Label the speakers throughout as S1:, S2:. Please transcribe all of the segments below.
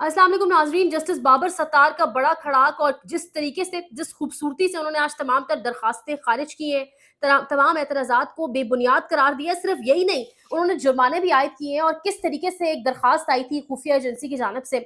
S1: अस्सलाम वालेकुम नाज़रीन। जस्टिस बाबर सत्तार का बड़ा खड़ाक और जिस तरीके से, जिस खूबसूरती से उन्होंने आज तमाम तर दरखास्तें खारिज की हैं, तमाम एतराज़ात को बेबुनियाद करार दिया। सिर्फ यही नहीं, उन्होंने जुर्माने भी आयद किए हैं। और किस तरीके से एक दरखास्त आई थी खुफिया एजेंसी की जानिब से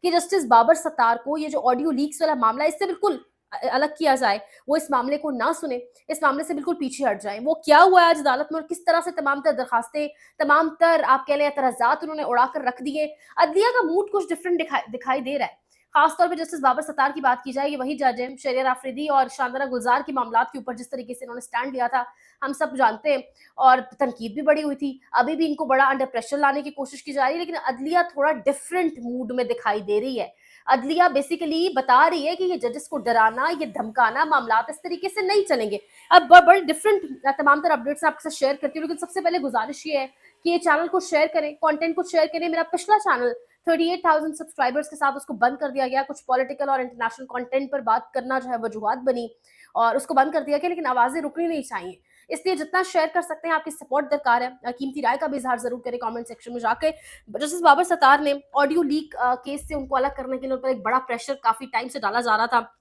S1: कि जस्टिस बाबर सत्तार को ये जो ऑडियो लीक्स वाला मामला है, इससे बिल्कुल अलग किया जाए, वो इस मामले को ना सुने, इस मामले से बिल्कुल पीछे हट जाएं। वो क्या हुआ है आज अदालत में और किस तरह से तमाम तर दरखास्तें, तमाम तर आप कह लें एतराज़ात उन्होंने उड़ा कर रख दिए। अदलिया का मूड कुछ डिफरेंट दिखाई दे रहा है। खासतौर पे जस्टिस बाबर सत्तार की बात की जाए, ये वही जज हैं शरीर आफरीदी और शानदारा गुलजार के मामलात के ऊपर जिस तरीके से इन्होंने स्टैंड लिया था, हम सब जानते हैं। और तनकीद भी बड़ी हुई थी। अभी भी इनको बड़ा अंडर प्रेशर लाने की कोशिश की जा रही है, लेकिन अदलिया थोड़ा डिफरेंट मूड में दिखाई दे रही है। अदलिया बेसिकली बता रही है कि ये जजेस को डराना, ये धमकाना, मामलात इस तरीके से नहीं चलेंगे। अब बड़े डिफरेंट तमाम तरह अपडेट्स आपके साथ शेयर करती हूँ, लेकिन सबसे पहले गुजारिश ये है कि ये चैनल को शेयर करें, कंटेंट को शेयर करें। मेरा पिछला चैनल 38,000 सब्सक्राइबर्स के साथ उसको बंद कर दिया गया। कुछ पॉलिटिकल और इंटरनेशनल कंटेंट पर बात करना जो है वजूहात बनी और उसको बंद कर दिया गया, लेकिन आवाजें रुकनी नहीं चाहिए। इसलिए जितना शेयर कर सकते हैं, आपकी सपोर्ट दरकार है। कीमती राय का भी इजहार जरूर करें कमेंट सेक्शन में जाके। जस्टिस बाबर सत्तार ने ऑडियो लीक केस से उनको अलग करने के लिए उन पर एक बड़ा प्रेशर काफी टाइम से डाला जा रहा था।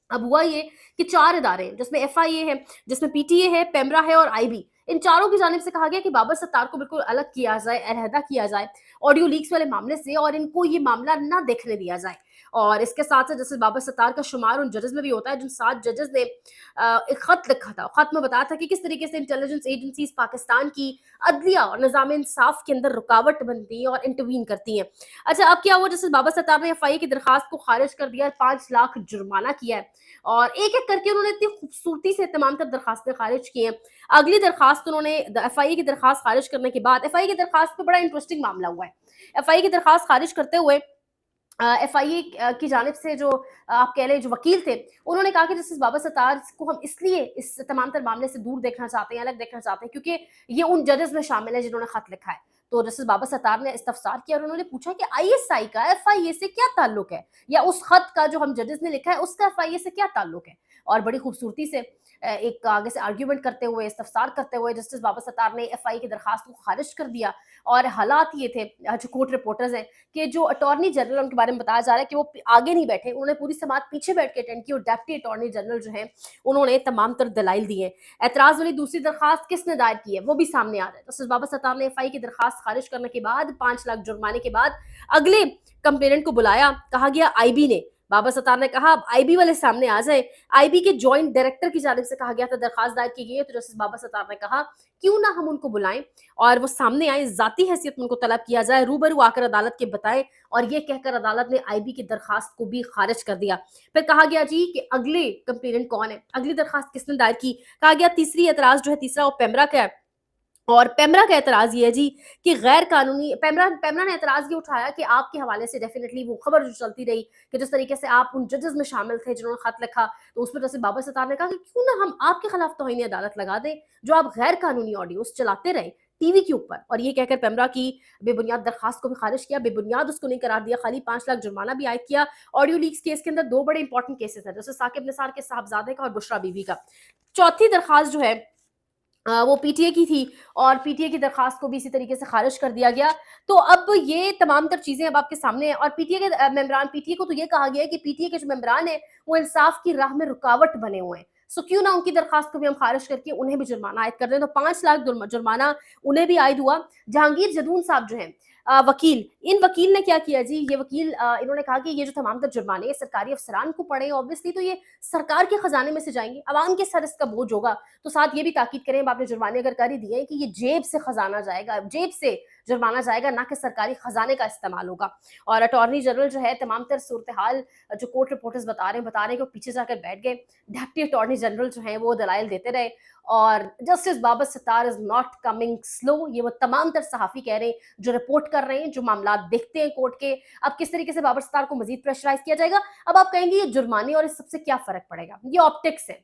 S1: अब हुआ ये कि 4 इदारे हैं, जिसमें एफआईए है, जिसमें पीटीए है, पेमरा है और आईबी। इन चारों की जानिब से कहा गया कि बाबर सत्तार को बिल्कुल अलग किया जाए, अलहदा किया जाए ऑडियो लीक्स वाले मामले से, और इनको ये मामला ना देखने दिया जाए। और इसके साथ साथ जैसे बाबर सत्तार का शुमार उन जजेस में भी होता है जिन 7 जजेस ने एक खत लिखा था। खत में बताया था कि किस तरीके से इंटेलिजेंस एजेंसीज पाकिस्तान की अदलिया और निज़ाम इंसाफ के अंदर रुकावट बनती हैं और इंटरवीन करती हैं। अच्छा, अब क्या हुआ, जैसे बाबर सत्तार ने एफआईए की दरखास्त को खारिज कर दिया, 5 लाख जुर्माना किया है और एक एक करके उन्होंने इतनी खूबसूरती से तमाम तर दरखास्तें खारिज की हैं। अगली दरखास्त उन्होंने एफआईए की दरखास्त खारिज करने के बाद, एफआईए की दरखास्त पे बड़ा इंटरेस्टिंग मामला हुआ है। एफआईए की दरखास्त खारिज करते हुए एफआईए की जानिब से जो आप कह लें जो वकील थे, उन्होंने कहा कि जस्टिस बाबर सत्तार को हम इसलिए इस तमाम तर मामले से दूर देखना चाहते हैं, अलग देखना चाहते हैं, क्योंकि ये उन जजेस में शामिल है जिन्होंने खत लिखा है। तो जस्टिस बाबर सत्तार ने इस्तफसार किया और उन्होंने पूछा कि आईएसआई का एफआईए से क्या ताल्लुक है, या उस खत का जो हम जजेस ने लिखा है उसका एफआईए से क्या ताल्लुक है। और बड़ी खूबसूरती से एक आगे से आर्ग्यूमेंट करते हुए, इस्तफसार करते हुए जस्टिस बाबर सत्तार ने एफआईए की दरखास्त को खारिज कर दिया। और हालात ये थे, जो कोर्ट रिपोर्टर्स हैं, कि जो अटॉर्नी जनरल, उनके बारे में बताया जा रहा है कि वो आगे नहीं बैठे, उन्होंने पूरी समात पीछे बैठ के अटेंड की और डेप्टी अटॉर्नी जनरल जो है उन्होंने तमाम तर दलाइल दिए। एतराज वाली दूसरी दरखास्त किसने दायर की है वो भी सामने आ रहा है। जस्टिस बाबर सत्तार ने एफआई की दरखास्त खारिज करने के बाद 5 लाख जुर्माने के बाद अगले कंप्लेनेंट को बुलाया, कहा गया आईबी ने। बाबर सत्तार ने कहा अब आईबी वाले सामने आ जाए। आईबी के जॉइंट डायरेक्टर की जानिब से कहा गया था दरखास्त दायर की गई है, तो जस्टिस बाबर सत्तार ने कहा क्यों ना हम उनको बुलाएं और वो सामने आए, जाती हैसियत में उनको तलब किया जाए, रूबरू आकर अदालत के बताएं। और ये कहकर अदालत ने आईबी की दरखास्त को भी खारिज कर दिया। फिर कहा गया जी कि अगले कंप्लेनेंट कौन है, अगली दरखास्त किसने दायर की। कहा गया तीसरी एतराज जो है, तीसरा वो पेमरा का है। और पेमरा का एतराज ये है जी कि गैर कानूनी, पेमरा पेमरा ने एतराज ये उठाया कि आपके हवाले से डेफिनेटली वो खबर जो चलती रही कि जिस तरीके से आप उन जजेस में शामिल थे जिन्होंने खत लिखा, तो उस पर जैसे बाबर सत्तार ने कहा कि क्यों ना हम आपके खिलाफ तौहीन अदालत लगा दें, जो आप गैर कानूनी ऑडियोज चलाते रहे टीवी के ऊपर। और ये कहकर पेमरा की बेबुनियाद दरखास्त को भी खारिज किया, बेबुनियाद उसको नहीं करार दिया, खाली 5 लाख जुर्माना भी आयद किया। ऑडियो लीक्स केस के अंदर 2 बड़े इंपॉर्टेंट केसेस हैं, जैसे साकिब निसार के साहबजादे का और बुशरा बीबी का। चौथी दरखास्त जो है वो पीटीए की थी और पीटीए की दरखास्त को भी इसी तरीके से खारिज कर दिया गया। तो अब ये तमाम तर चीजें अब आपके सामने हैं। और पीटीए के मेंबरान, पीटीए को तो ये कहा गया है कि पीटीए के जो मेंबरान है वो इंसाफ की राह में रुकावट बने हुए हैं, सो क्यों ना उनकी दरखास्त को भी हम खारिज करके उन्हें भी जुर्माना आयद कर दें। तो 5 लाख जुर्माना उन्हें भी आयद हुआ। जहांगीर जदून साहब जो है वकील, इन वकील ने क्या किया जी, ये वकील इन्होंने कहा कि ये जो तमाम तर जुर्माने सरकारी अफसरान को पड़े, ऑब्वियसली तो ये सरकार के खजाने में से जाएंगे, आवाम के सर इसका बोझ होगा। तो साथ ये भी ताकीद करें, आपने जुर्माने अगर कर ही दिए कि ये जेब से खजाना जाएगा, जेब से जुर्माना जाएगा, ना कि सरकारी खजाने का इस्तेमाल होगा। और अटॉर्नी जनरल जो है तमाम तर सूरत हाल जो कोर्ट रिपोर्टर्स बता रहे हैं कि पीछे जाकर बैठ गए। डिप्टी अटॉर्नी जनरल जो है वो दलाइल देते रहे। और justice Babar Sattar is not coming slow, ये वो तमाम तर सहाफी कह रहे हैं जो रिपोर्ट कर रहे हैं, जो मामला देखते हैं कोर्ट के। अब किस तरीके से बाबर सत्तार को मजीद प्रेशराइज किया जाएगा। अब आप कहेंगे ये जुर्माने और इस सबसे क्या फर्क पड़ेगा, ये ऑप्टिक्स है।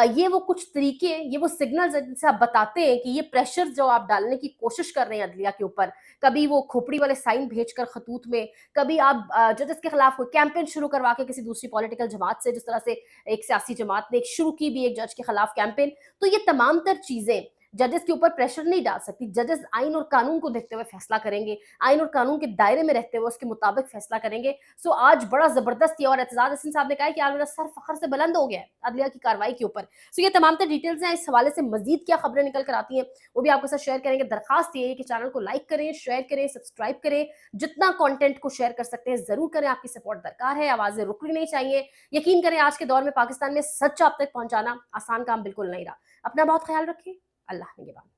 S1: ये वो कुछ तरीके हैं, ये वो सिग्नल्स हैं जिनसे आप बताते हैं कि ये प्रेशर जो आप डालने की कोशिश कर रहे हैं अदलिया के ऊपर, कभी वो खोपड़ी वाले साइन भेजकर खतूत में, कभी आप जजेस के खिलाफ कोई कैंपेन शुरू करवा के किसी दूसरी पॉलिटिकल जमात से, जिस तरह से एक सियासी जमात ने शुरू की भी एक जज के खिलाफ कैंपेन। तो ये तमाम तर चीजें जजेस के ऊपर प्रेशर नहीं डाल सकती। जजेस आइन और कानून को देखते हुए फैसला करेंगे, आइन और कानून के दायरे में रहते हुए उसके मुताबिक फैसला करेंगे। सो आज बड़ा ज़बरदस्त ये और एतजाज़ हसन साहब ने कहा है कि आज मेरा सर फ़ख्र से बुलंद हो गया है अदलिया की कार्रवाई के ऊपर। सो ये तमाम तर डिटेल्स हैं, इस हवाले से मज़ीद क्या खबरें निकल कर आती हैं, वो भी आपके साथ शेयर करेंगे। दरख्वास्त ये है कि चैनल को लाइक करें, शेयर करें, सब्सक्राइब करें, जितना कंटेंट को शेयर कर सकते हैं ज़रूर करें, आपकी सपोर्ट दरकार है, आवाज़ें रुकनी नहीं चाहिए। यकीन करें आज के दौर में पाकिस्तान में सच आप तक पहुँचाना आसान काम बिल्कुल नहीं रहा। अपना बहुत ख्याल रखें, अल्लाह निगहबान।